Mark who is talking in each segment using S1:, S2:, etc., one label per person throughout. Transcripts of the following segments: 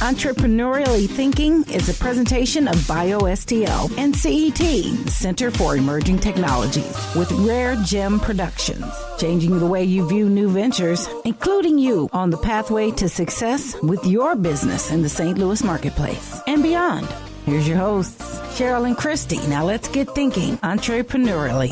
S1: Entrepreneurially Thinking is a presentation of BioSTL and CET, Center for Emerging Technologies, with raregem-productions, changing the way you view new ventures, including you on the pathway to success with your business in the St. Louis marketplace and beyond. Here's your hosts, Cheryl and Christy. Now let's get thinking entrepreneurially.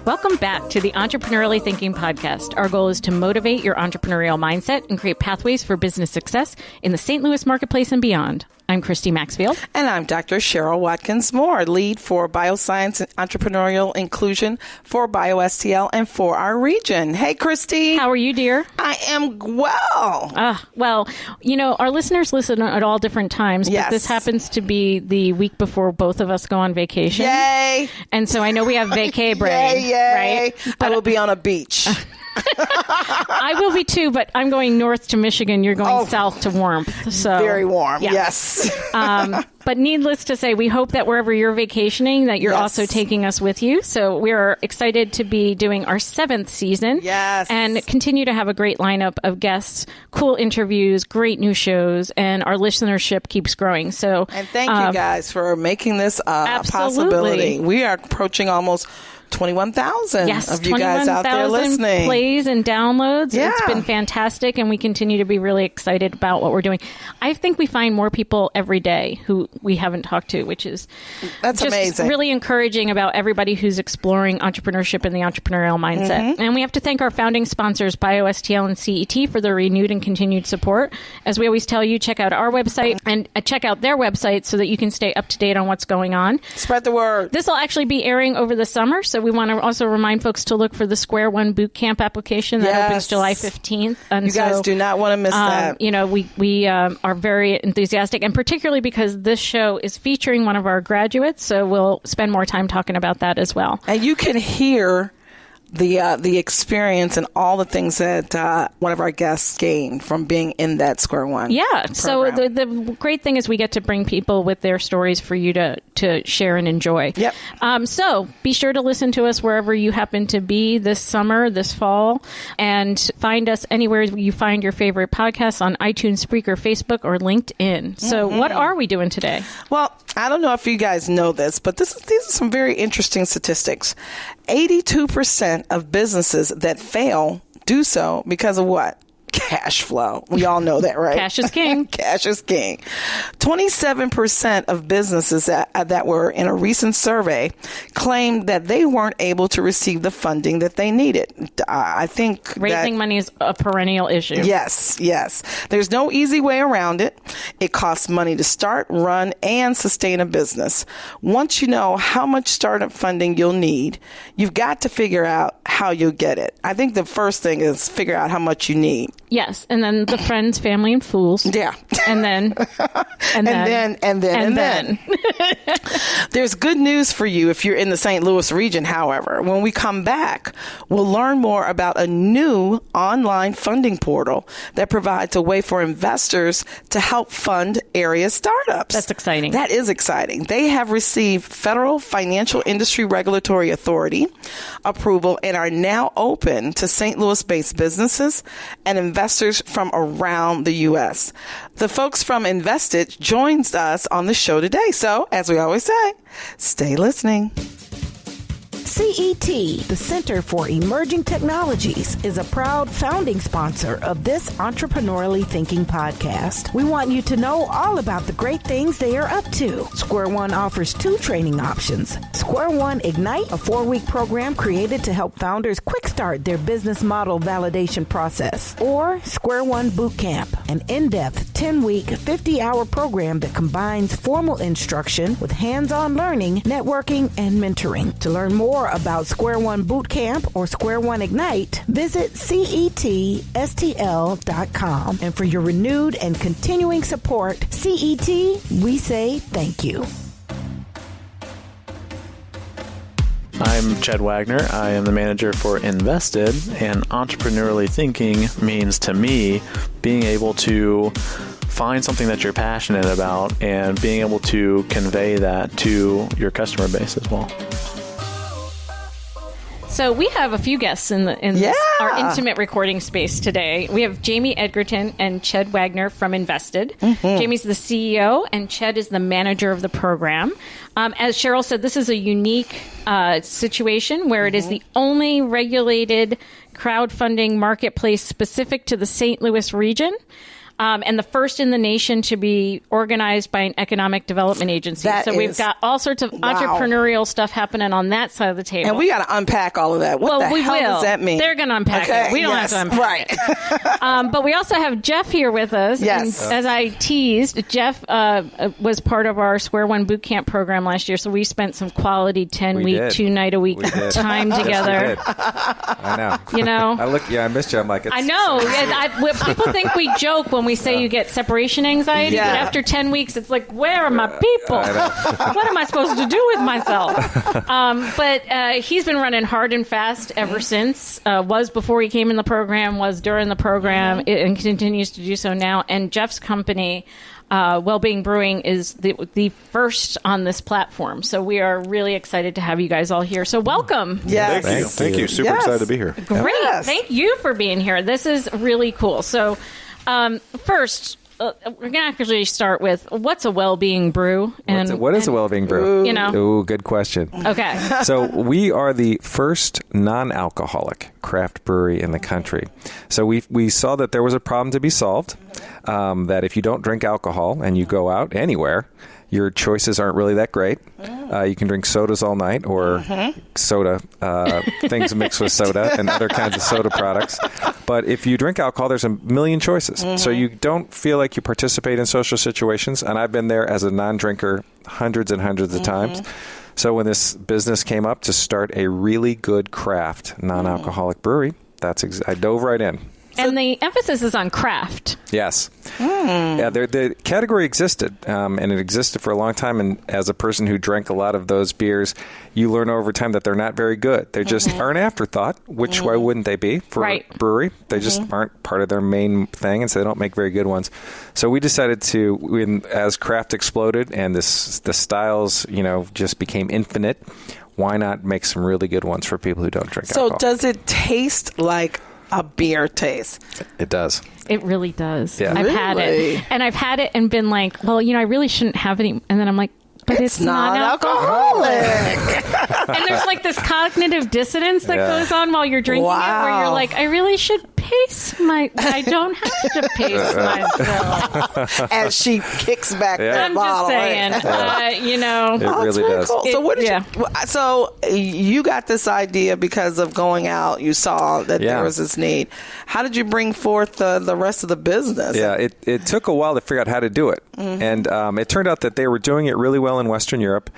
S2: Welcome back to the Entrepreneurially Thinking podcast. Our goal is to motivate your entrepreneurial mindset and create pathways for business success in the St. Louis marketplace and beyond. I'm Christy Maxfield.
S3: And I'm Dr. Cheryl-Watkins-Moore, lead for Bioscience and Entrepreneurial Inclusion for BioSTL and for our region. Hey, Christy.
S2: How are you, dear?
S3: I am well.
S2: Well, you know, our listeners listen at all different times,
S3: yes.
S2: But this happens to be the week before both of us go on vacation.
S3: Yay.
S2: And so I know we have vacay brain,
S3: yay.
S2: right?
S3: But I will be on a beach.
S2: I will be too, but I'm going north to Michigan. You're going south to warmth. So
S3: very warm,
S2: yeah.
S3: Yes.
S2: But needless to say, we hope that wherever you're vacationing, that you're also taking us with you. So we're excited to be doing our 7th season.
S3: Yes.
S2: And continue to have a great lineup of guests, cool interviews, great new shows, and our listenership keeps growing. So,
S3: and thank you guys for making this a possibility. We are approaching almost 21,000 of you guys out there listening.
S2: Plays and downloads.
S3: Yeah.
S2: It's been fantastic, and we continue to be really excited about what we're doing. I think we find more people every day who we haven't talked to, which is
S3: just amazing.
S2: Really encouraging about everybody who's exploring entrepreneurship and the entrepreneurial mindset. Mm-hmm. And we have to thank our founding sponsors, BioSTL and CET, for their renewed and continued support. As we always tell you, check out our website and check out their website so that you can stay up to date on what's going on.
S3: Spread the word.
S2: This will actually be airing over the summer, so we want to also remind folks to look for the Square One Boot Camp application that opens July 15th. And
S3: you guys do not want to miss that.
S2: You know, we are very enthusiastic, and particularly because this show is featuring one of our graduates, so we'll spend more time talking about that as well.
S3: And you can hear the experience and all the things that one of our guests gained from being in that Square One.
S2: Yeah.
S3: program.
S2: So the great thing is we get to bring people with their stories for you to share and enjoy.
S3: Yep.
S2: So be sure to listen to us wherever you happen to be this summer, this fall, and find us anywhere you find your favorite podcasts on iTunes, Spreaker, Facebook, or LinkedIn. So what are we doing today?
S3: Well, I don't know if you guys know this, but these are some very interesting statistics. 82% of businesses that fail do so because of what? Cash flow. We all know that, right?
S2: Cash is king.
S3: Cash is king. 27% of businesses that were in a recent survey claimed that they weren't able to receive the funding that they needed. I think
S2: raising money is a perennial issue.
S3: Yes. There's no easy way around it. It costs money to start, run, and sustain a business. Once you know how much startup funding you'll need, you've got to figure out how you'll get it. I think the first thing is figure out how much you need.
S2: Yes, and then the friends, family, and fools.
S3: Yeah.
S2: And then. And then.
S3: There's good news for you if you're in the St. Louis region, however. When we come back, we'll learn more about a new online funding portal that provides a way for investors to help fund area startups.
S2: That's exciting.
S3: That is exciting. They have received Federal Financial Industry Regulatory Authority approval and are now open to St. Louis-based businesses and investors from around the U.S. The folks from Nvestd joins us on the show today. So, as we always say, stay listening.
S1: CET, the Center for Emerging Technologies, is a proud founding sponsor of this Entrepreneurially Thinking podcast. We want you to know all about the great things they are up to. Square One offers 2 training options. Square One Ignite, a 4-week program created to help founders quick start their business model validation process. Or Square One Boot Camp, an in-depth 10-week, 50-hour program that combines formal instruction with hands-on learning, networking, and mentoring. To learn more about Square One Boot Camp or Square One Ignite, visit ched-wagner.com. And for your renewed and continuing support, CET, we say thank you.
S4: I'm Ched-Wagner. I am the manager for Nvestd, and entrepreneurially thinking means to me being able to find something that you're passionate about and being able to convey that to your customer base as well.
S2: So we have a few guests in our intimate recording space today. We have Jamey-Edgerton and ched-wagner from Nvestd. Jamey's the CEO and Ched is the manager of the program. As Cheryl said, this is a unique situation where it is the only regulated crowdfunding marketplace specific to the St. Louis region. And the first in the nation to be organized by an economic development agency. We've got all sorts of entrepreneurial stuff happening on that side of the table.
S3: And we got to unpack all of that. What the hell does that mean?
S2: They're going to unpack it. We don't have to unpack it. But we also have Jeff here with us.
S3: Yes.
S2: And as I teased, Jeff was part of our Square One boot camp program last year. So we spent some quality 10-week, 2-night-a-week time together.
S5: I know.
S2: You know?
S5: I missed you. I'm like,
S2: I know. People think we joke when we say you get separation anxiety, but after 10 weeks, it's like, where are my people? What am I supposed to do with myself? But he's been running hard and fast ever since. Was before he came in the program, was during the program, and continues to do so now. And Jeff's company, WellBeing Brewing, is the first on this platform. So we are really excited to have you guys all here. So welcome.
S3: Yes.
S6: Thank you. Super excited to be here.
S2: Great.
S3: Yes.
S2: Thank you for being here. This is really cool. So first, we're going to actually start with what's a well-being brew?
S5: What is a well-being brew?
S2: You know.
S5: Ooh, good question.
S2: Okay.
S5: So we are the first non-alcoholic craft brewery in the country. So we saw that there was a problem to be solved, that if you don't drink alcohol and you go out anywhere, your choices aren't really that great. You can drink sodas all night or soda, things mixed with soda and other kinds of soda products. But if you drink alcohol, there's a million choices. So you don't feel like you participate in social situations. And I've been there as a non-drinker hundreds and hundreds of times. So when this business came up to start a really good craft non-alcoholic brewery, I dove right in.
S2: And the emphasis is on craft.
S5: Yes. Yeah, the category existed, and it existed for a long time. And as a person who drank a lot of those beers, you learn over time that they're not very good. They just are an afterthought, which why wouldn't they be for a brewery? They just aren't part of their main thing, and so they don't make very good ones. So we decided to, as craft exploded and the styles, just became infinite, why not make some really good ones for people who don't drink alcohol?
S3: So does it taste like a beer taste?
S5: It does.
S2: It really does.
S5: Yeah.
S2: I've had it. And I've had it and been like, well, I really shouldn't have any. And then I'm like, but it's not alcoholic. And there's like this cognitive dissonance that goes on while you're drinking it, where you're like, I really should pace I don't have to pace myself.
S3: As she kicks back that
S2: I'm
S3: bottle.
S2: just saying,
S5: It really does.
S3: Cool. So what did so you got this idea because of going out, you saw that there was this need. How did you bring forth the rest of the business?
S5: Yeah, it took a while to figure out how to do it. And it turned out that they were doing it really well in Western Europe.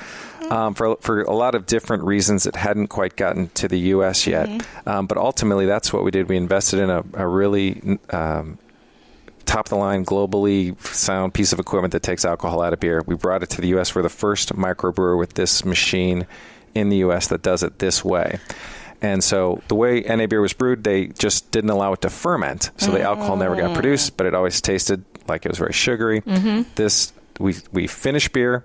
S5: For a lot of different reasons, it hadn't quite gotten to the U.S. yet. But ultimately, that's what we did. We invested in a really top-of-the-line, globally sound piece of equipment that takes alcohol out of beer. We brought it to the U.S. We're the first microbrewer with this machine in the U.S. that does it this way. And so the way NA beer was brewed, they just didn't allow it to ferment. So the alcohol never got produced, but it always tasted like it was very sugary. This, we finish beer,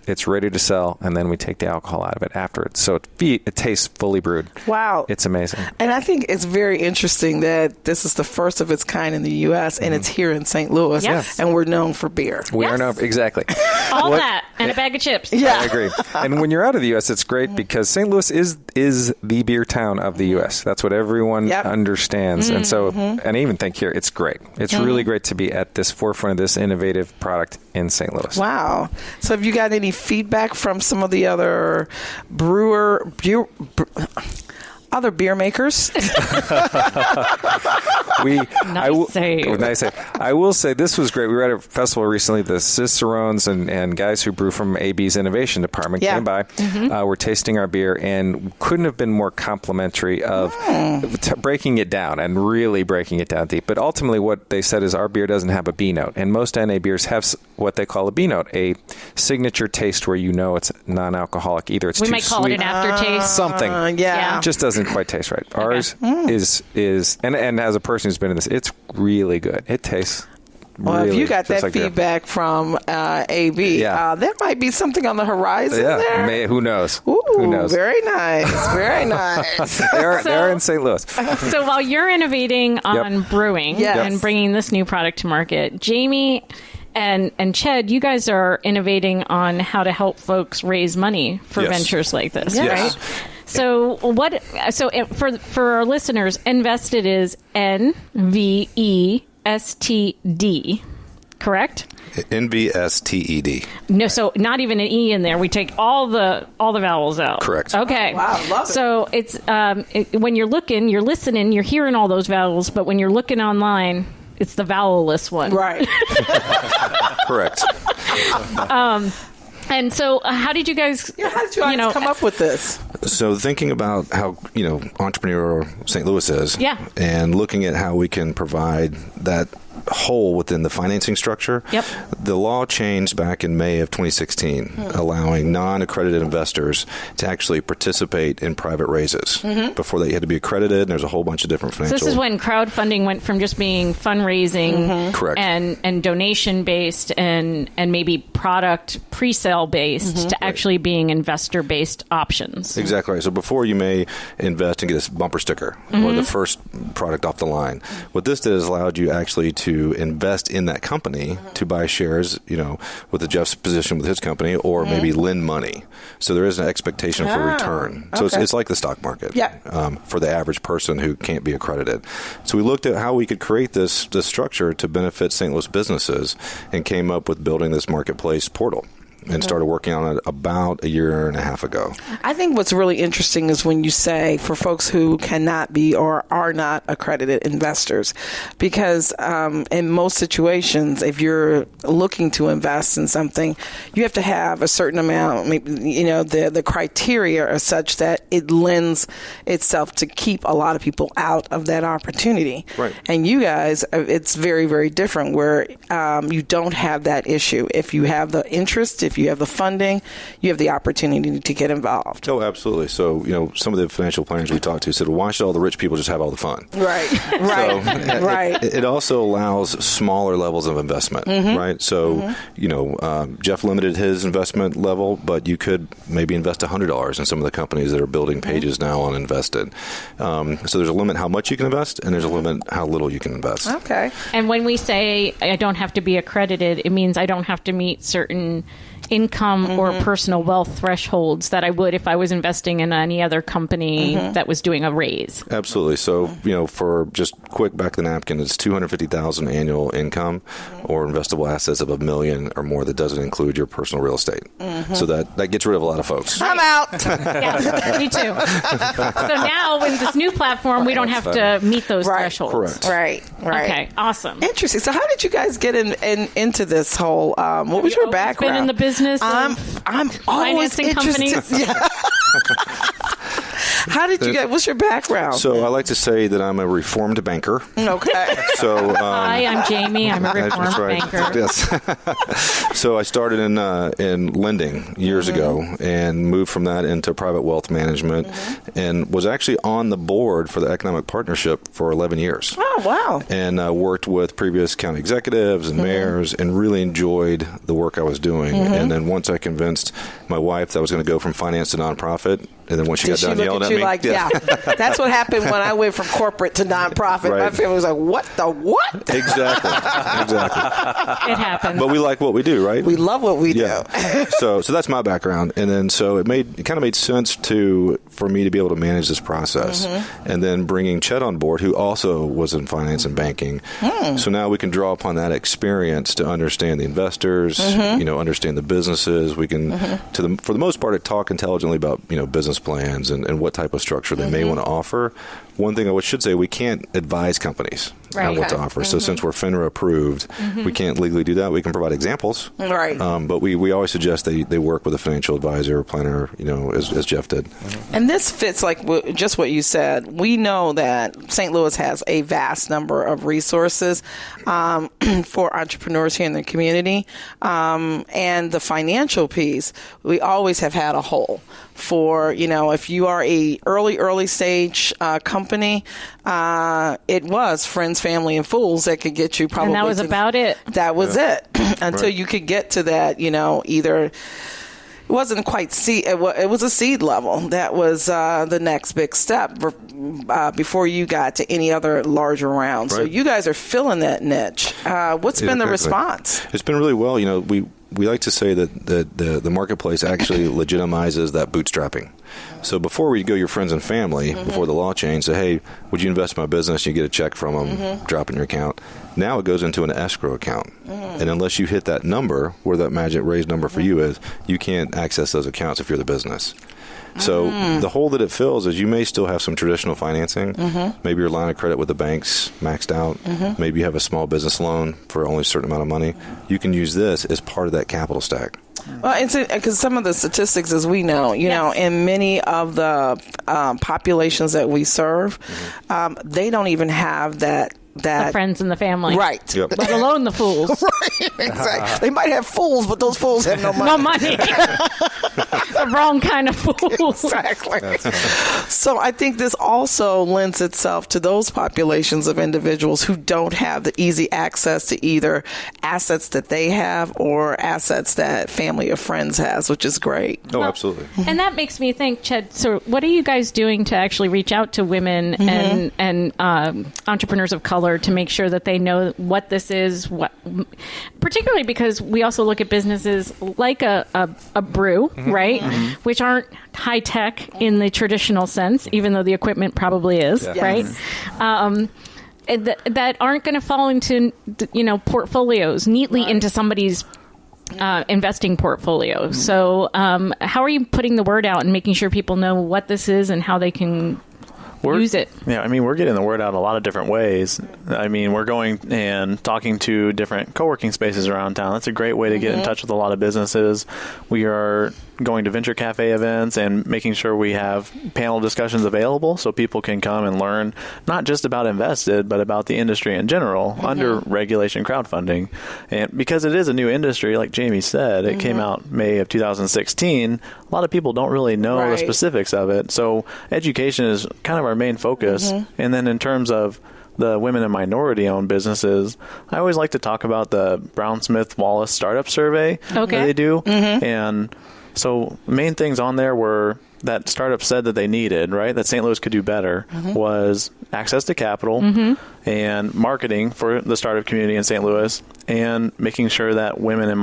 S5: it's ready to sell, and then we take the alcohol out of it afterwards. So it tastes fully brewed.
S3: Wow.
S5: It's amazing.
S3: And I think it's very interesting that this is the first of its kind in the U.S., and it's here in St. Louis, and we're known for beer.
S5: We are known, exactly.
S2: All that, and a bag of chips.
S3: Yeah.
S5: I agree. And when you're out of the U.S., it's great because St. Louis is the beer town of the U.S. That's what everyone understands. And so, and I even think here, it's great. It's really great to be at this forefront of this innovative product in St. Louis.
S3: Wow. So have you got any feedback from some of the other other beer makers?
S2: Nice save.
S5: I will say this was great. We were at a festival recently. The Cicerones and guys who brew from AB's innovation department came by. Were tasting our beer and couldn't have been more complimentary of breaking it down and really breaking it down deep. But ultimately what they said is our beer doesn't have a B note. And most NA beers have what they call a B note, a signature taste where it's non-alcoholic. Either it's
S2: we
S5: too
S2: might call
S5: sweet,
S2: it an aftertaste.
S5: something.
S2: Yeah.
S5: Just doesn't quite taste right. Ours is and as a person who's been in this, it's really good. It tastes
S3: Well,
S5: Really,
S3: if you got
S5: just
S3: that
S5: like
S3: feedback from AB, there might be something on the horizon there.
S5: Who knows?
S3: Ooh,
S5: Who knows?
S3: Very nice. Very nice.
S5: They're in St. Louis.
S2: So while you're innovating on brewing and bringing this new product to market, Jamey and Ched, you guys are innovating on how to help folks raise money for ventures like this, right? So for our listeners, Nvested is Nvestd, correct?
S6: Nvsted.
S2: No, so not even an E in there. We take all the vowels out.
S6: Correct.
S2: Okay.
S3: Oh, wow, love it.
S2: So it's when you're looking, you're listening, you're hearing all those vowels, but when you're looking online, it's the vowel-less one.
S3: Right.
S6: Correct.
S2: And so, how did you guys?
S3: How did you guys come up with this?
S6: So thinking about how entrepreneurial St. Louis is, and looking at how we can provide that hole within the financing structure. The law changed back in May of 2016, allowing non-accredited investors to actually participate in private raises. Before they had to be accredited, and there's a whole bunch of different financial.
S2: So this is when crowdfunding went from just being fundraising,
S6: correct,
S2: and donation based, and maybe product pre-sale based to actually being investor based options.
S6: Exactly right. So before you may invest and get a bumper sticker or the first product off the line, what this did is allowed you actually to invest in that company to buy shares, with the Jeff's position with his company, or maybe lend money. So there is an expectation for return. So it's like the stock market for the average person who can't be accredited. So we looked at how we could create this structure to benefit St. Louis businesses and came up with building this marketplace portal. And started working on it about a year and a half ago.
S3: I think what's really interesting is when you say for folks who cannot be or are not accredited investors, because in most situations, if you're looking to invest in something, you have to have a certain amount. Maybe, the criteria are such that it lends itself to keep a lot of people out of that opportunity.
S6: Right.
S3: And you guys, it's very, very different where you don't have that issue. If you have the interest, if you have the funding, you have the opportunity to get involved.
S6: Oh, absolutely. So, some of the financial planners we talked to said, well, why should all the rich people just have all the fun?
S3: Right.
S6: Right. It also allows smaller levels of investment, right? So, Jeff limited his investment level, but you could maybe invest $100 in some of the companies that are building pages now on Nvested. So there's a limit how much you can invest, and there's a limit how little you can invest.
S3: Okay.
S2: And when we say I don't have to be accredited, it means I don't have to meet certain income or personal wealth thresholds that I would if I was investing in any other company that was doing a raise.
S6: Absolutely. So, for just quick back of the napkin, it's $250,000 annual income or investable assets of $1 million or more that doesn't include your personal real estate. So that gets rid of a lot of folks.
S3: I'm out.
S2: Yeah, me too. So now with this new platform, we don't have to meet those thresholds.
S6: Correct.
S3: Right.
S2: Okay, awesome.
S3: Interesting. So how did you guys get into this whole, what was your background?
S2: Been in the business.
S3: I'm always
S2: financing
S3: interested.
S2: companies.
S3: Yeah. How did you get? What's your background?
S6: So I like to say that I'm a reformed banker.
S3: Okay.
S6: So
S2: hi, I'm Jamey. I'm a reformed banker.
S6: Yes. So I started in lending years ago and moved from that into private wealth management, and was actually on the board for the Economic Partnership for 11 years.
S3: Oh, wow.
S6: And worked with previous county executives and mayors, and really enjoyed the work I was doing. And then once I convinced my wife that I was going to go from finance to nonprofit, and then when she got done yelling at me,
S3: that's what happened when I went from corporate to nonprofit.
S6: Right.
S3: My family was like, "What the what?"
S6: Exactly.
S2: It happens.
S6: But we like what we do, right?
S3: We love what we do.
S6: So that's my background, and then so it kind of made sense for me to be able to manage this process, and then bringing Ched on board, who also was in finance and banking. So now we can draw upon that experience to understand the investors, understand the businesses. We can, for the most part, talk intelligently about business plans and what type of structure they may want to offer. One thing I should say, we can't advise companies on what to offer. So since we're FINRA approved, we can't legally do that. We can provide examples.
S3: Right.
S6: But we always suggest they work with a financial advisor or planner, as Jeff did.
S3: And this fits like just what you said. We know that St. Louis has a vast number of resources for entrepreneurs here in the community. And the financial piece, we always have had a hole for, if you are a early stage company, it was Friends friends, family, and fools that could get you probably.
S2: And that was about it.
S3: That was it until you could get to that, either. It wasn't quite seed. It was a seed level. That was the next big step before you got to any other larger round. Right. So you guys are filling that niche. What's been the response?
S6: It's been really well. We like to say that the marketplace actually legitimizes that bootstrapping. So before we go your friends and family, before the law changed, say, hey, would you invest in my business? You get a check from them, drop in your account. Now it goes into an escrow account. And unless you hit that number, where that magic raise number for you is, you can't access those accounts if you're the business. So the hole that it fills is you may still have some traditional financing. Maybe your line of credit with the banks maxed out. Maybe you have a small business loan for only a certain amount of money. You can use this as part of that capital stack.
S3: Well, because some of the statistics, as we know, in many of the populations that we serve, they don't even have that.
S2: The friends and the family.
S3: Right.
S6: Yep.
S2: Let alone the fools.
S3: Right. Exactly. They might have fools, but those fools have no money.
S2: No money. The wrong kind of fools.
S3: Exactly. So I think this also lends itself to those populations of individuals who don't have the easy access to either assets that they have or assets that family or friends has, which is great.
S6: Oh, absolutely.
S2: And that makes me think, Ched, so what are you guys doing to actually reach out to women and entrepreneurs of color to make sure that they know what this is, particularly because we also look at businesses like a brew, right? Which aren't high tech in the traditional sense, even though the equipment probably is, right? That aren't going to fall into, portfolios neatly into somebody's investing portfolio. So how are you putting the word out and making sure people know what this is and how they can use it?
S4: Yeah, we're getting the word out a lot of different ways. We're going and talking to different co-working spaces around town. That's a great way to get in touch with a lot of businesses. We are going to venture cafe events and making sure we have panel discussions available so people can come and learn not just about Nvested, but about the industry in general under regulation crowdfunding. And because it is a new industry, like Jamey said, it came out May of 2016. A lot of people don't really know the specifics of it. So education is kind of our main focus. And then in terms of the women and minority-owned businesses, I always like to talk about the Brown Smith Wallace Startup Survey that they do. And so main things on there were that startups said that they needed, right, that St. Louis could do better, was access to capital and marketing for the startup community in St. Louis, and making sure that women and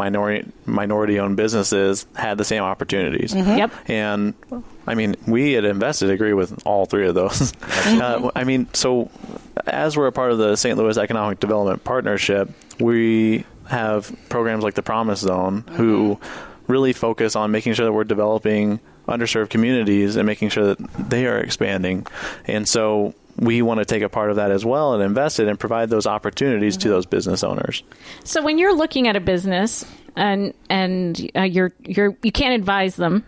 S4: minority-owned businesses had the same opportunities. And we at Nvested agree with all three of those. So as we're a part of the St. Louis Economic Development Partnership, we have programs like the Promise Zone who really focus on making sure that we're developing underserved communities and making sure that they are expanding. And so we want to take a part of that as well and invest it and provide those opportunities to those business owners.
S2: So when you're looking at a business and you can't advise them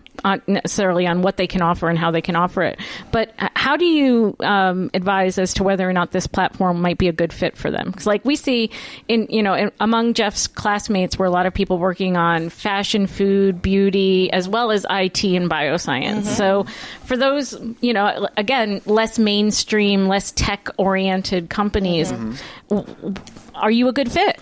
S2: necessarily on what they can offer and how they can offer it, but how do you advise as to whether or not this platform might be a good fit for them? Because like we see among Jeff's classmates were a lot of people working on fashion, food, beauty, as well as IT and bioscience. So for those, again, less mainstream, less tech oriented companies, are you a good fit?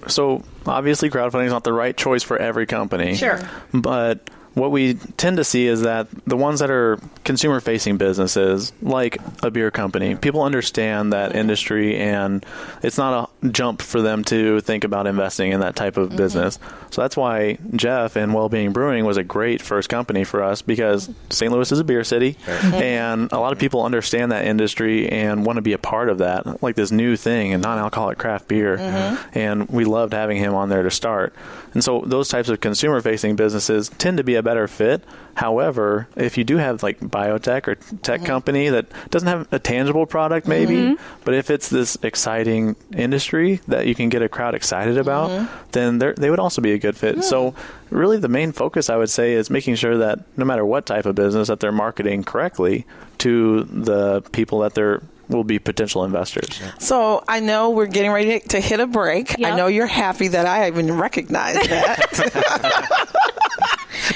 S4: So obviously crowdfunding is not the right choice for every company.
S2: Sure.
S4: But what we tend to see is that the ones that are consumer-facing businesses, like a beer company, people understand that industry, and it's not a jump for them to think about investing in that type of business. So that's why Jeff and WellBeing Brewing was a great first company for us, because St. Louis is a beer city, and a lot of people understand that industry and want to be a part of that, like this new thing in non-alcoholic craft beer. And we loved having him on there to start. And so those types of consumer-facing businesses tend to be a better fit. However, if you do have like biotech or tech company that doesn't have a tangible product maybe, but if it's this exciting industry that you can get a crowd excited about, then they would also be a good fit. So really the main focus, I would say, is making sure that no matter what type of business, that they're marketing correctly to the people that will be potential investors.
S3: So I know we're getting ready to hit a break. I know you're happy that I even recognize that.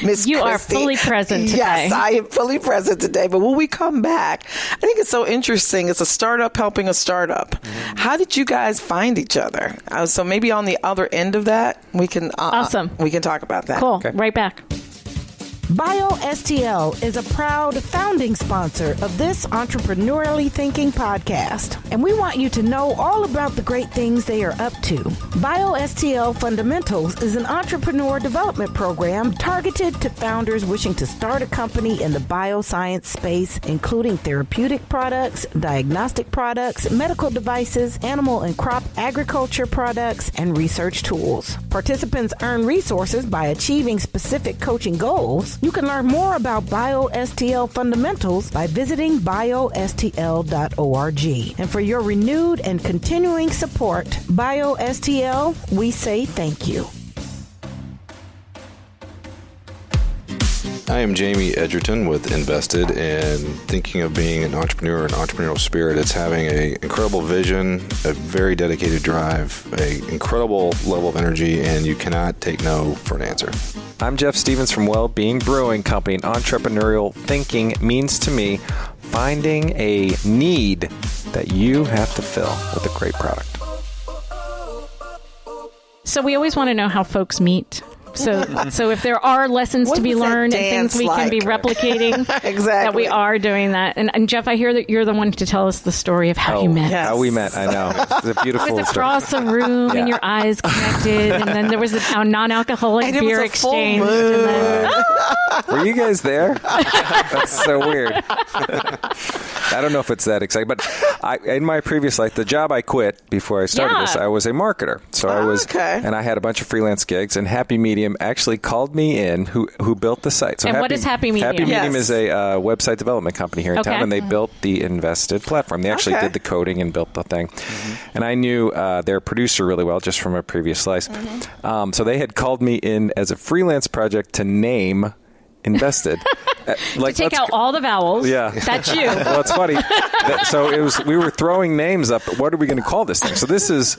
S3: Miss
S2: You are
S3: Christy.
S2: fully present today.
S3: Yes, I am fully present today. But when we come back, I think it's so interesting. It's a startup helping a startup. How did you guys find each other? So maybe on the other end of that, we can
S2: Awesome.
S3: We can talk about that.
S2: Cool. Right back.
S1: BioSTL is a proud founding sponsor of this entrepreneurially thinking podcast, and we want you to know all about the great things they are up to. BioSTL Fundamentals is an entrepreneur development program targeted to founders wishing to start a company in the bioscience space, including therapeutic products, diagnostic products, medical devices, animal and crop agriculture products, and research tools. Participants earn resources by achieving specific coaching goals. You can learn more about BioSTL Fundamentals by visiting biostl.org. And for your renewed and continuing support, BioSTL, we say thank you.
S6: I am Jamey-Edgerton with Nvestd, and thinking of being an entrepreneur, an entrepreneurial spirit, it's having an incredible vision, a very dedicated drive, an incredible level of energy, and you cannot take no for an answer.
S5: I'm Jeff Stevens from WellBeing Brewing Company. Entrepreneurial thinking means to me finding a need that you have to fill with a great product.
S2: So we always want to know how folks meet. So if there are lessons
S3: What
S2: to be
S3: was that
S2: learned and
S3: dance
S2: things we can be
S3: like?
S2: replicating,
S3: Exactly.
S2: that we are doing that. And Jeff, I hear that you're the one to tell us the story of how you met.
S3: yes.
S5: How we met, I know. It's a beautiful
S2: It was
S5: story.
S2: across a room and your eyes connected, and then there was a non-alcoholic
S3: And it
S2: beer
S3: was a full
S2: exchange.
S3: moon.
S2: And then,
S5: Were you guys there? That's so weird. I don't know if it's that exciting, but in my previous life, the job I quit before I started this, I was a marketer. So I was, and I had a bunch of freelance gigs, and Happy Medium actually called me in, who built the site. So
S2: And what is Happy Medium?
S5: Happy Medium
S3: Yes.
S5: is a website development company here in town, and they built the Nvestd platform. They actually did the coding and built the thing. And I knew their producer really well, just from a previous life. So they had called me in as a freelance project to name Nvestd.
S2: to take out all the vowels.
S5: Yeah.
S2: That's you.
S5: Well, it's funny. We were throwing names up. What are we going to call this thing? So this is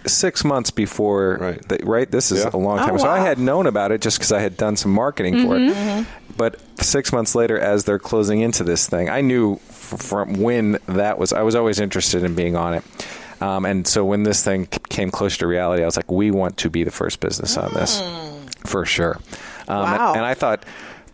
S5: 6 months before, right? This is a long time.
S3: Oh,
S5: So I
S3: wow.
S5: had known about it just because I had done some marketing for it. But 6 months later, as they're closing into this thing, I knew from when that was, I was always interested in being on it. And so when this thing came closer to reality, I was like, we want to be the first business on this, for sure.
S3: Wow.
S5: And I thought,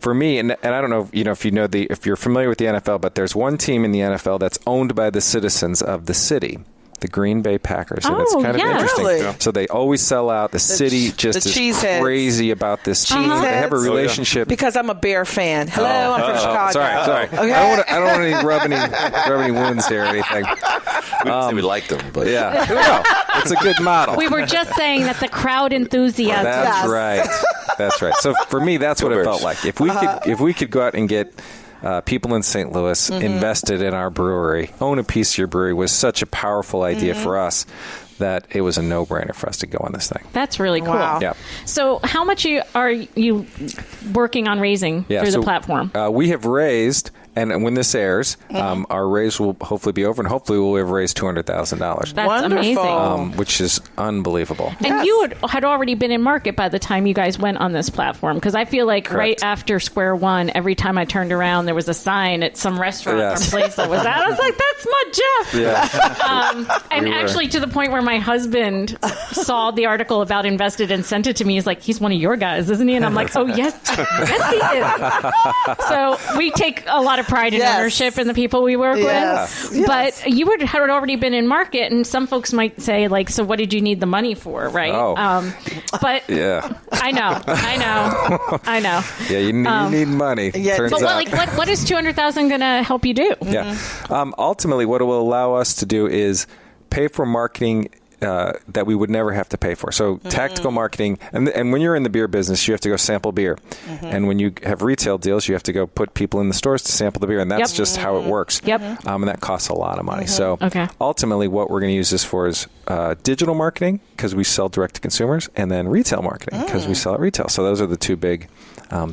S5: for me, and I don't know, if you're familiar with the NFL, but there's one team in the NFL that's owned by the citizens of the city, the Green Bay Packers, and it's kind of interesting.
S3: Really?
S5: So they always sell out. The city just is
S3: cheeseheads.
S5: crazy about this team. They have a
S3: Cheeseheads.
S5: relationship.
S3: Because I'm a Bear fan. Hello, I'm from Chicago.
S5: Sorry.
S3: Okay.
S5: I don't want to rub any wounds here or anything.
S6: We didn't say we liked them, but
S5: Yeah, no, it's a good model.
S2: We were just saying that the crowd enthusiasm.
S5: That's
S3: Yes.
S5: right. That's right. So for me, that's what it
S6: Bears.
S5: felt like. If we could go out and get people in St. Louis invested in our brewery, own a piece of your brewery, was such a powerful idea for us that it was a no-brainer for us to go on this thing.
S2: That's really cool.
S3: Wow.
S5: Yeah.
S2: So how much are you working on raising through the platform?
S5: We have raised, and when this airs, our raise will hopefully be over, and hopefully we'll have raised $200,000.
S2: That's
S3: Wonderful.
S2: amazing.
S5: Which is unbelievable.
S2: And you had already been in market by the time you guys went on this platform, because I feel like right after square one, every time I turned around, there was a sign at some restaurant or place that was at. I was like, that's my Jeff.
S5: Yeah.
S2: And
S5: We were.
S2: actually, to the point where my husband saw the article about Nvestd and sent it to me. He's like, he's one of your guys, isn't he? And I'm like, oh, yes, he is. So we take a lot of pride in ownership in the people we work
S3: Yes.
S2: with.
S3: Yes.
S2: But you had already been in market, and some folks might say, like, so what did you need the money for, right?
S5: Oh.
S2: But
S5: Yeah.
S2: I know.
S5: Yeah, you need money.
S3: Yeah.
S5: Turns
S2: But
S5: out.
S2: what is $200,000 going to help you do?
S5: Yeah. Ultimately, what it will allow us to do is pay for marketing that we would never have to pay for. So tactical marketing, and when you're in the beer business, you have to go sample beer. And when you have retail deals, you have to go put people in the stores to sample the beer, and that's just how it works.
S2: Yep.
S5: And that costs a lot of money. So
S2: Okay.
S5: ultimately, what we're going to use this for is digital marketing, because we sell direct to consumers, and then retail marketing, because we sell at retail. So those are the two big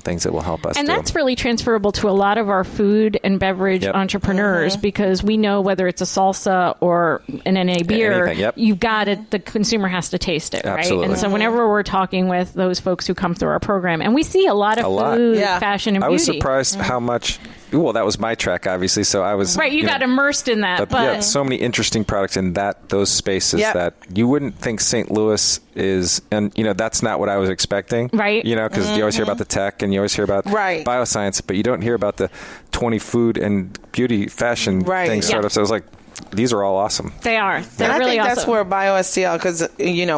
S5: things that will help us
S2: And
S5: do.
S2: that's really transferable to a lot of our food and beverage entrepreneurs, because we know whether it's a salsa or an NA beer,
S5: Anything,
S2: you've got the consumer has to taste it, right?
S5: Absolutely.
S2: And so whenever we're talking with those folks who come through our program, and we see a lot of food, fashion, and beauty.
S5: I was surprised how much. Well, that was my track, obviously. So I was
S2: right. You got immersed in that, but
S5: yeah, so many interesting products in those spaces that you wouldn't think St. Louis is, and that's not what I was expecting,
S2: right?
S5: Because you always hear about the tech and you always hear about bioscience, but you don't hear about the 20 food and beauty fashion things. Sort of. So I was like, these are all awesome.
S2: They are. They're
S3: and
S2: really
S3: I think
S2: awesome.
S3: that's where BioSTL, because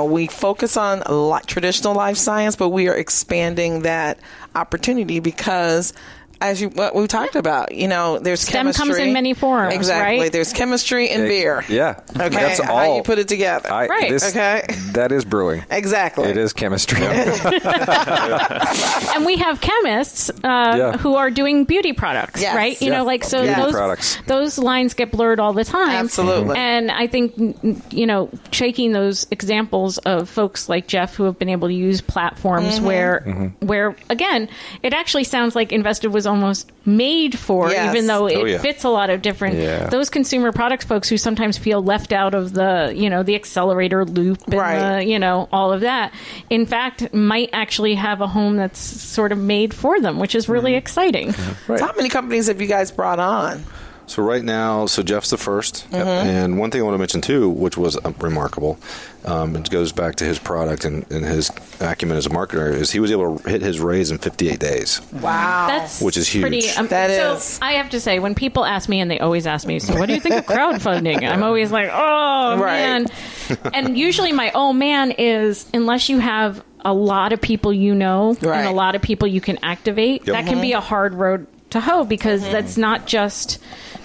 S3: we focus on traditional life science, but we are expanding that opportunity because, as what we talked about, there's
S2: STEM
S3: chemistry.
S2: comes in many forms,
S3: exactly.
S2: right?
S3: The's chemistry in beer.
S5: Yeah.
S3: Okay.
S5: That's
S3: how
S5: all.
S3: you put it together.
S2: Right.
S3: Okay.
S5: That is brewing.
S3: Exactly.
S5: It is chemistry.
S2: And we have chemists who are doing beauty products, right?
S5: Beauty products.
S2: Those lines get blurred all the time.
S3: Absolutely.
S2: And I think, shaking those examples of folks like Jeff who have been able to use platforms where, again, it actually sounds like Nvestd was almost made for, even though it fits a lot of different, those consumer products folks who sometimes feel left out of the, the accelerator loop and all of that, in fact, might actually have a home that's sort of made for them, which is really exciting.
S3: Right. So how many companies have you guys brought on?
S6: So right now, Jeff's the first. And one thing I want to mention, too, which was remarkable, it goes back to his product and his acumen as a marketer, is he was able to hit his raise in 58 days.
S3: Wow.
S6: Which is huge.
S2: So I have to say, when people ask me, and they always ask me, so what do you think of crowdfunding? I'm always like, oh, man. And usually my oh, man is, unless you have a lot of people and a lot of people you can activate, that can be a hard road to hoe, because that's not just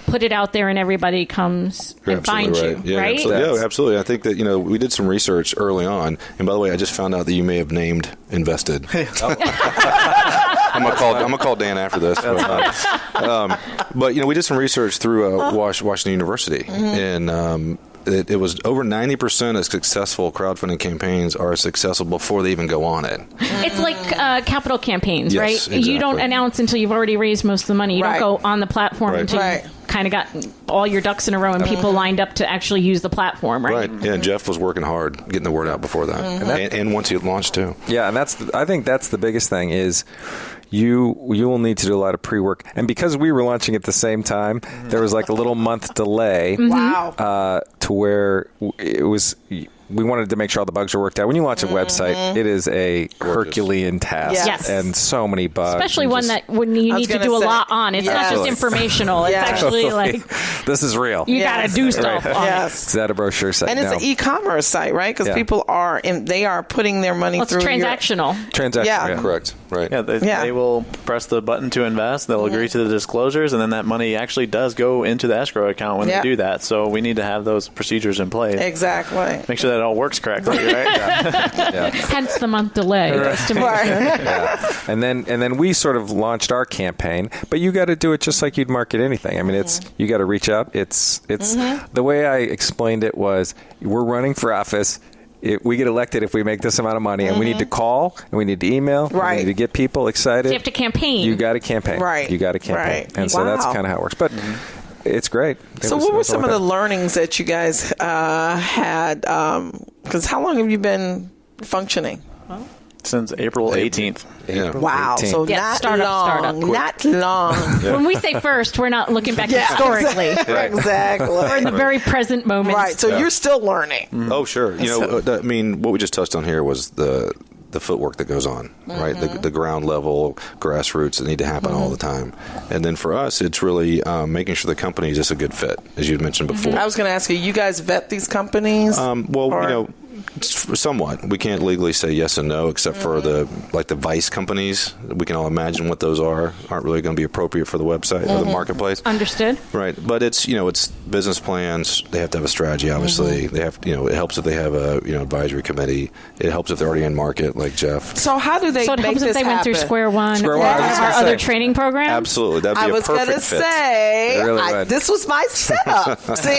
S2: put it out there and everybody comes and finds you, right?
S6: Absolutely. Yeah, absolutely. I think that, we did some research early on. And by the way, I just found out that you may have named Nvestd. I'm gonna call Dan after this. But we did some research through Washington University, and it was over 90% of successful crowdfunding campaigns are successful before they even go on it.
S2: It's like capital campaigns, right?
S6: Exactly.
S2: You don't announce until you've already raised most of the money. You don't go on the platform until you've kind of got all your ducks in a row and people lined up to actually use the platform, right?
S6: Right. Yeah, Jeff was working hard getting the word out before that. And once he launched, too.
S5: Yeah, and I think that's the biggest thing is you will need to do a lot of pre-work. And because we were launching at the same time, there was like a little month delay.
S3: Wow.
S5: To where it was... We wanted to make sure all the bugs were worked out. When you launch a website, it is a Herculean task.
S2: Yes.
S5: And so many bugs.
S2: Especially one that you need to do a lot on. It's not just informational. It's actually like...
S5: This is real.
S2: You got to do stuff on it.
S5: Is that a brochure site?
S3: And it's an e-commerce site, right? Because people are putting their money through...
S2: It's transactional.
S5: Transactional,
S3: yeah.
S6: Correct. Right.
S4: Yeah, they will press the button to invest. They'll agree to the disclosures, and then that money actually does go into the escrow account when they do that. So we need to have those procedures in place.
S3: Exactly.
S4: Make sure that it all works correctly, right?
S2: Hence the month delay.
S5: And then we sort of launched our campaign, but you got to do it just like you'd market anything. I mean, you got to reach out. It's the way I explained it was, we're running for office. We get elected if we make this amount of money, and we need to call, and we need to email, and we need to get people excited.
S2: So you have to campaign.
S5: You got to campaign.
S3: Right.
S5: You got to campaign. And so that's kind of how it works. But it's great.
S3: So what were some of the learnings that you guys had? Because how long have you been functioning?
S4: Since April 18th.
S6: Yeah.
S3: Wow.
S5: 18th.
S3: So
S2: startup.
S3: Not long.
S2: When we say first, we're not looking back historically.
S3: Exactly.
S2: We're in the very present moment.
S3: Right. So you're still learning.
S6: Oh, sure. I mean, what we just touched on here was the footwork that goes on, right? The ground level, grassroots that need to happen all the time. And then for us, it's really making sure the company is just a good fit, as you mentioned before.
S3: I was going to ask you guys vet these companies?
S6: Somewhat. We can't legally say yes and no, except for the vice companies. We can all imagine what those aren't really going to be appropriate for the website or the marketplace.
S2: Understood.
S6: Right. But it's business plans. They have to have a strategy, obviously. They have, it helps if they have a, advisory committee. It helps if they're already in market, like Jeff.
S3: So how do they
S2: So it
S3: make
S2: helps
S3: this
S2: if they
S3: happen?
S2: went through Square One.
S5: Square One.
S2: Our other training programs.
S6: Absolutely. That'd be a perfect fit.
S3: I was going to say,
S5: really
S3: this was my setup. See?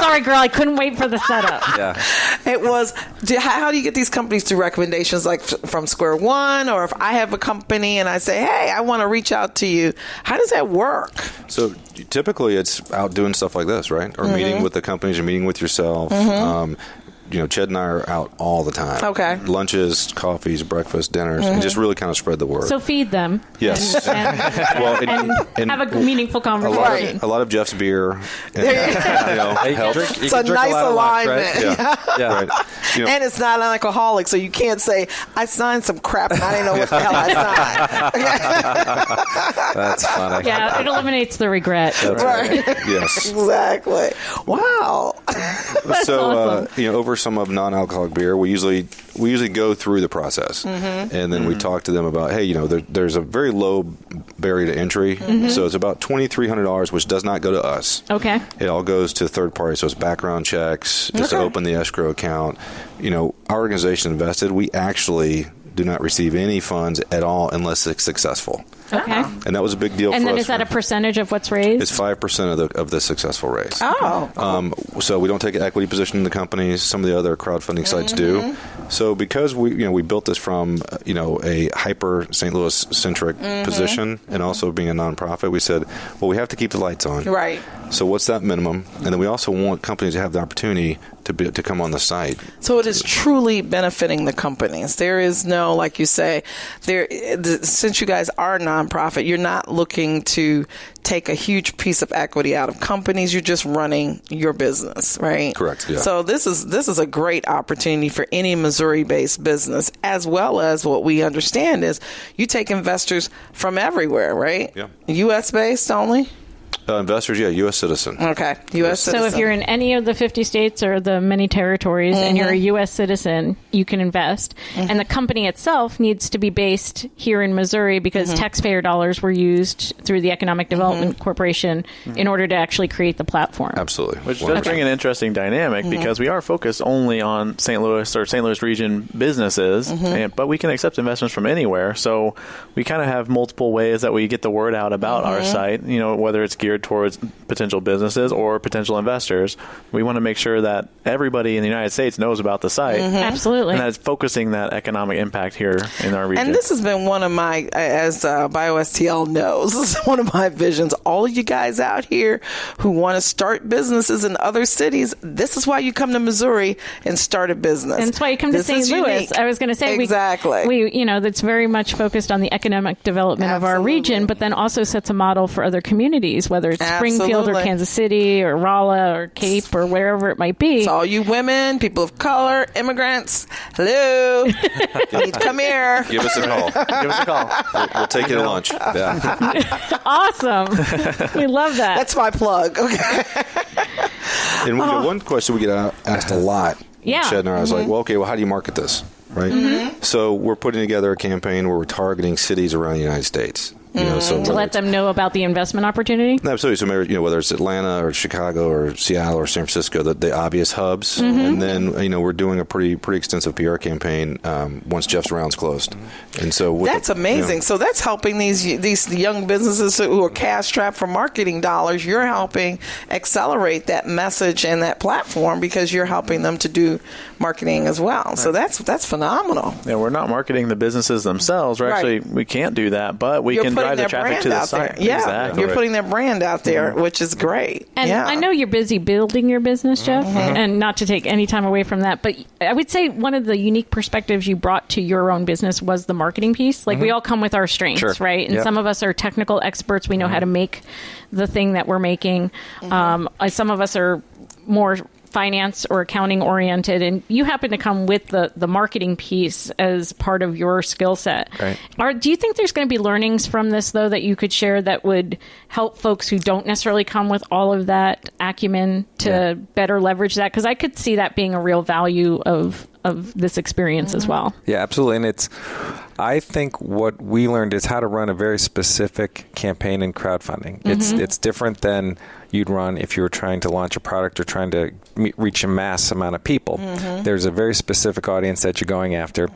S2: Sorry, girl. I couldn't wait for the setup.
S5: Yeah.
S3: It was, how do you get these companies to recommendations, like from square one? Or if I have a company and I say, hey, I want to reach out to you, how does that work?
S6: So typically it's out doing stuff like this, right? Or meeting with the companies, or meeting with yourself. Ched and I are out all the time.
S3: Okay.
S6: Lunches, coffees, breakfast, dinners, and just really kind of spread the word.
S2: So feed them.
S6: Yes.
S2: And have a meaningful conversation.
S6: A lot of Jeff's beer. And, helps.
S3: It's a nice alignment.
S6: Yeah. Right.
S3: And it's not alcoholic, so you can't say, I signed some crap and I didn't know what the hell I signed.
S5: That's funny.
S2: Yeah, it eliminates the regret.
S6: That's right. Yes.
S3: Exactly. Wow.
S6: So, awesome. Over some of non-alcoholic beer, we usually go through the process, and then we talk to them about, hey, there's a very low barrier to entry, so it's about $2,300, which does not go to us.
S2: Okay.
S6: It all goes to third parties, so it's background checks, just to open the escrow account. Our organization Nvestd, we actually do not receive any funds at all unless it's successful.
S2: Okay.
S6: And that was a big deal for us.
S2: And then is that a percentage of what's raised?
S6: It's 5% of the successful raise.
S3: Oh. Cool.
S6: So we don't take an equity position in the companies. Some of the other crowdfunding sites do. So because we built this from a hyper St. Louis centric position, and also being a nonprofit, we said, well, we have to keep the lights on.
S3: Right.
S6: So what's that minimum? And then we also want companies to have the opportunity to come on the site.
S3: So it is truly benefiting the companies. There is no, like you say, since you guys are nonprofit, you're not looking to take a huge piece of equity out of companies. You're just running your business, right?
S6: Correct. Yeah.
S3: So this is a great opportunity for any Missouri-based business, as well as what we understand is you take investors from everywhere, right?
S6: Yeah.
S3: U.S.-based only?
S6: Investors, U.S. citizen.
S3: Okay, U.S. citizen.
S2: So if you're in any of the 50 states or the many territories and you're a U.S. citizen, you can invest. And the company itself needs to be based here in Missouri because taxpayer dollars were used through the Economic Development Corporation in order to actually create the platform.
S6: Absolutely.
S4: Which does bring an interesting dynamic because we are focused only on St. Louis or St. Louis region businesses, but we can accept investments from anywhere. So we kind of have multiple ways that we get the word out about our site, whether it's geared towards potential businesses or potential investors. We want to make sure that everybody in the United States knows about the site.
S2: Absolutely.
S4: And that's focusing that economic impact here in our region.
S3: And this has been one of my, as BioSTL knows, this is one of my visions. All of you guys out here who want to start businesses in other cities, this is why you come to Missouri and start a business.
S2: And that's why you come to St. Louis.
S3: Unique.
S2: I was going to say,
S3: exactly.
S2: we that's very much focused on the economic development of our region, but then also sets a model for other communities, whether it's Springfield or Kansas City or Rolla or Cape or wherever it might be.
S3: So all you women, people of color, immigrants, hello, you need to come here.
S6: Give us a call. Give us a call. We'll take you to lunch. Yeah.
S2: Awesome. We love that.
S3: That's my plug. Okay.
S6: And one question we get asked a lot, Ched and I was like, well, how do you market this? Right? So we're putting together a campaign where we're targeting cities around the United States.
S2: To let them know about the investment opportunity?
S6: Absolutely. So maybe, whether it's Atlanta or Chicago or Seattle or San Francisco, the obvious hubs. And then, we're doing a pretty extensive PR campaign once Jeff's round's closed. And so
S3: that's amazing. So that's helping these young businesses who are cash-strapped for marketing dollars. You're helping accelerate that message and that platform because you're helping them to do marketing as well. Right. So that's phenomenal.
S4: Yeah, we're not marketing the businesses themselves. We can't do that, but we can drive the traffic to the site.
S3: Yeah,
S4: exactly.
S3: You're putting their brand out there, which is great.
S2: And I know you're busy building your business, Jeff, and not to take any time away from that, but I would say one of the unique perspectives you brought to your own business was the marketing piece. Like we all come with our strengths, right? And some of us are technical experts. We know how to make the thing that we're making. Some of us are more finance or accounting oriented, and you happen to come with the marketing piece as part of your skill set. Right. Do you think there's going to be learnings from this, though, that you could share that would help folks who don't necessarily come with all of that acumen to better leverage that? Because I could see that being a real value of this experience as well.
S5: Yeah, absolutely. And I think what we learned is how to run a very specific campaign in crowdfunding. It's different than you'd run if you were trying to launch a product or trying to reach a mass amount of people. There's a very specific audience that you're going after.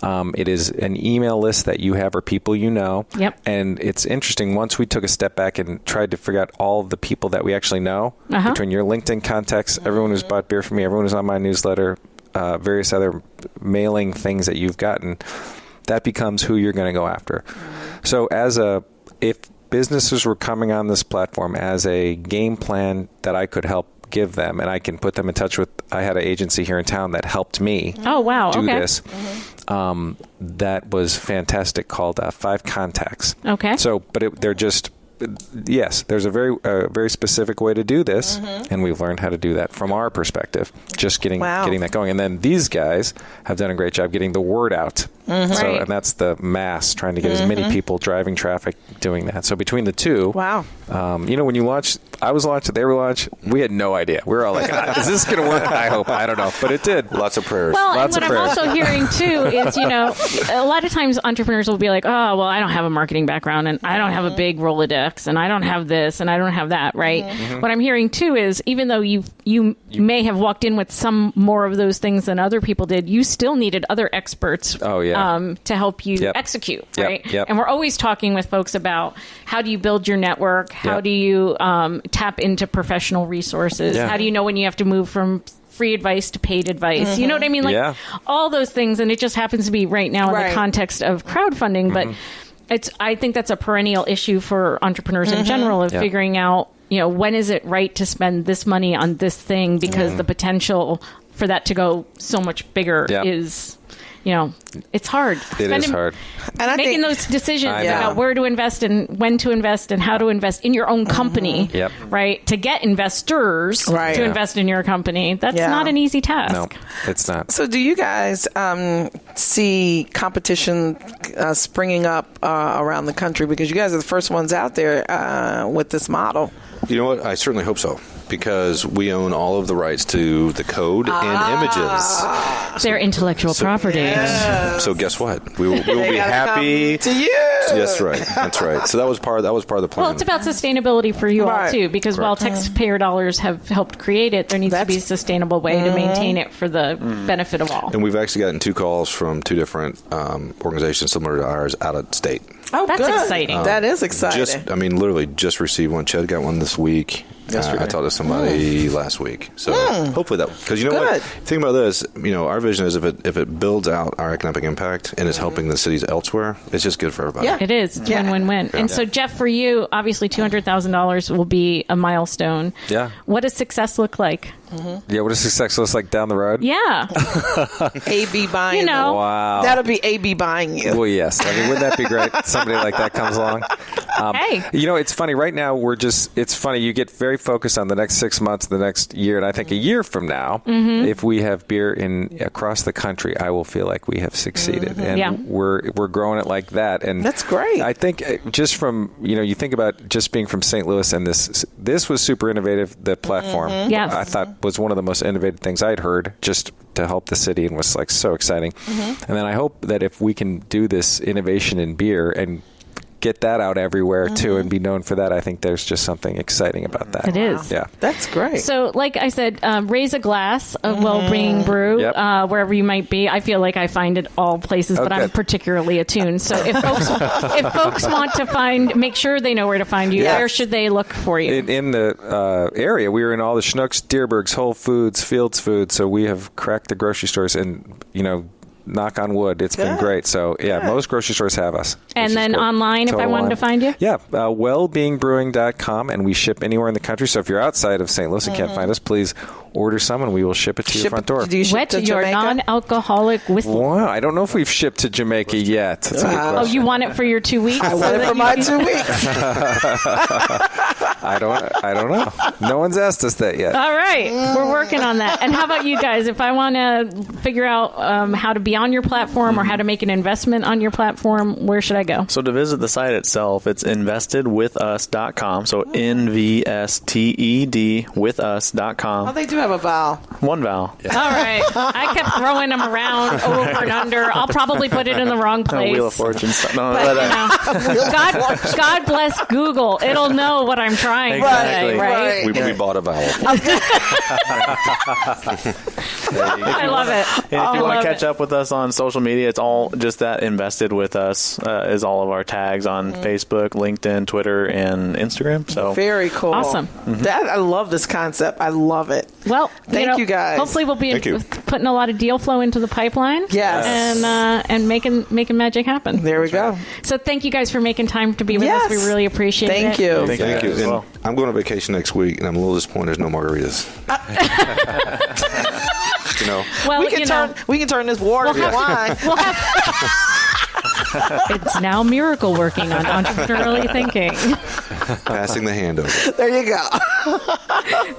S5: It is an email list that you have or people you know.
S2: Yep.
S5: And it's interesting, once we took a step back and tried to figure out all of the people that we actually know, between your LinkedIn contacts, everyone who's bought beer from me, everyone who's on my newsletter, various other mailing things that you've gotten, that becomes who you're going to go after. So if businesses were coming on this platform as a game plan that I could help give them, and I can put them in touch with, I had an agency here in town that helped me do this. That was fantastic, called 5 Contacts.
S2: Okay.
S5: So, but they're just, yes, there's a very specific way to do this, and we've learned how to do that from our perspective, just getting that going. And then these guys have done a great job getting the word out. So, and that's the mass, trying to get as many people driving traffic doing that. So between the two, when you launch, I was launched, they were launched, we had no idea. We were all like, is this going to work? I hope. I don't know. But it did.
S6: Lots of prayers.
S2: Well,
S5: Lots
S2: and what I'm also hearing, too, is, a lot of times entrepreneurs will be like, oh, well, I don't have a marketing background, and I don't have a big Rolodex, and I don't have this, and I don't have that, right? What I'm hearing, too, is even though you may have walked in with some more of those things than other people did, you still needed other experts to help you execute, right? And we're always talking with folks about how do you build your network? How do you tap into professional resources? How do you know when you have to move from free advice to paid advice? You know what I mean? Like all those things. And it just happens to be right now in the context of crowdfunding. But I think that's a perennial issue for entrepreneurs in general of figuring out, when is it right to spend this money on this thing? Because the potential for that to go so much bigger is... it's hard.
S5: It is hard.
S3: And
S2: making those decisions about where to invest and when to invest and how to invest in your own company, right? To get investors to invest in your company. That's not an easy task.
S5: No, it's not.
S3: So do you guys see competition springing up around the country? Because you guys are the first ones out there with this model.
S6: You know what? I certainly hope so, because we own all of the rights to the code and images.
S2: Their intellectual property.
S6: Yes. So guess what? We will be happy
S3: to you.
S6: That's right. That's right. So that was part of the plan.
S2: Well, it's about sustainability for you all too, because while taxpayer dollars have helped create it, there needs to be a sustainable way to maintain it for the benefit of all.
S6: And we've actually gotten 2 calls from 2 different organizations similar to ours out of state.
S3: Oh,
S2: that's
S3: good.
S2: exciting.
S3: That is exciting.
S6: Literally just received one. Ched got one this week. I talked to somebody last week. So hopefully that, because what? Think about this. Our vision is if it builds out our economic impact and is helping the cities elsewhere, it's just good for everybody.
S2: Yeah, it is. It's win-win-win. And so, Jeff, for you, obviously $200,000 will be a milestone.
S5: Yeah.
S2: What does success look like?
S5: Yeah, what does success look like down the road?
S2: Yeah.
S3: AB buying.
S5: Wow.
S3: That'll be AB buying you.
S5: Well, yes. I mean, wouldn't that be great? Somebody like that comes along.
S2: Hey.
S5: It's funny. Right now, it's funny. You get very focused on the next 6 months, the next year, and I think a year from now, if we have beer across the country, I will feel like we have succeeded. And we're growing it like that. And
S3: that's great.
S5: I think just from, you think about just being from St. Louis, and this was super innovative, the platform.
S2: Yes.
S5: I thought was one of the most innovative things I'd heard just to help the city, and was like so exciting. And then I hope that if we can do this innovation in beer and get that out everywhere too and be known for that, I think there's just something exciting about that.
S2: It is.
S5: Yeah.
S3: That's great.
S2: So like I said, raise a glass of WellBeing Brew wherever you might be. I feel like I find it all places, but I'm particularly attuned. So if folks want to make sure they know where to find you, where should they look for you?
S5: In the area, we were in all the Schnucks, Deerbergs, Whole Foods, Fields Food. So we have cracked the grocery stores, and knock on wood, it's been great. So most grocery stores have us.
S2: And then online, if I wanted to find you?
S5: Yeah, wellbeingbrewing.com, and we ship anywhere in the country. So if you're outside of St. Louis and can't find us, please order some, and we will ship it to your front door.
S3: Do you ship to
S2: your
S3: Jamaica?
S2: non-alcohalic whiskey.
S5: Wow, I don't know if we've shipped to Jamaica yet. That's a good question.
S2: Oh, you want it for your 2 weeks?
S3: I want it for my 2 weeks.
S5: I don't know. No one's asked us that yet.
S2: All right. We're working on that. And how about you guys? If I want to figure out how to be on your platform or how to make an investment on your platform, where should I go?
S4: So to visit the site itself, it's investedwithus.com. So Nvestd with us.com.
S3: Oh, they do have a vowel.
S4: One vowel.
S2: Yeah. All right. I kept throwing them around over and under. I'll probably put it in the wrong place.
S4: Wheel of Fortune stuff. No,
S2: God bless Google. It'll know what I'm trying to say, right?
S6: We bought a vowel.
S2: I love it.
S4: And if you want to catch up with us on social media, it's all just that Nvested with us is all of our tags on Facebook, LinkedIn, Twitter, and Instagram. So
S3: very cool.
S2: Awesome.
S3: I love this concept. I love it.
S2: Well,
S3: thank you guys.
S2: Hopefully we'll be putting a lot of deal flow into the pipeline.
S3: Yes.
S2: And making magic happen.
S3: There we go.
S2: So thank you guys for making time to be with us. We really appreciate it.
S3: Thank you.
S6: Thank you. And I'm going on vacation next week, and I'm a little disappointed there's no margaritas.
S2: Well,
S3: we can turn this water to wine.
S2: It's now miracle working on entrepreneurially thinking.
S6: Passing the hand over.
S3: There you go.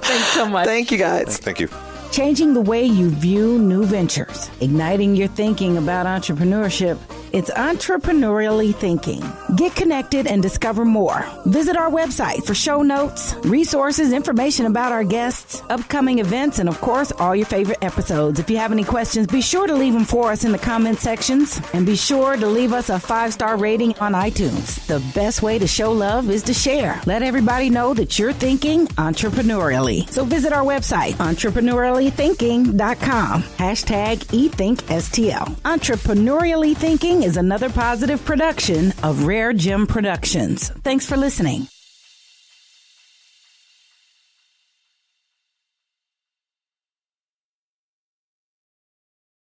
S2: Thanks so much.
S3: Thank you, guys.
S6: Thank you.
S1: Changing the way you view new ventures, igniting your thinking about entrepreneurship. It's entrepreneurially thinking. Get connected and discover more. Visit our website for show notes, resources, information about our guests, upcoming events, and of course, all your favorite episodes. If you have any questions, be sure to leave them for us in the comment sections, and be sure to leave us a 5-star rating on iTunes. The best way to show love is to share. Let everybody know that you're thinking entrepreneurially. So visit our website, entrepreneuriallythinking.com. #ETHINKSTL. Entrepreneurially Thinking is another positive production of Rare Gem Productions. Thanks for listening.